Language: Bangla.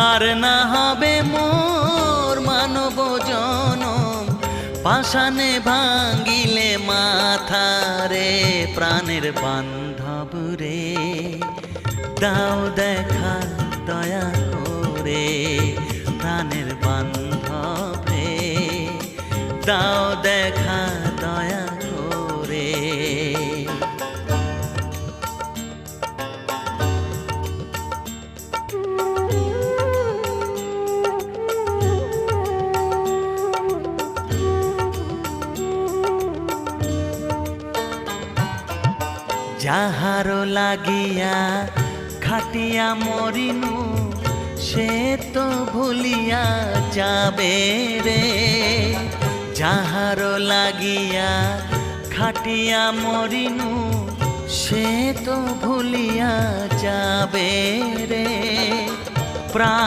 আর না হবে মোর মানব জনম, পাষাণে ভাঙ্গিলে মাথা রে। প্রাণের বান্ধব রে, দাও দেখা দয়া করে। প্রাণের বান্ধব রে, দাও দেখা দয়া করে। যাহারো লাগিয়া খাটিয়া মরিনু, সে তো ভুলিয়া যাবে রে। যাহারো লাগিয়া খাটিয়া মরিনু, সে তো ভুলিয়া যাবে রে। প্রাণ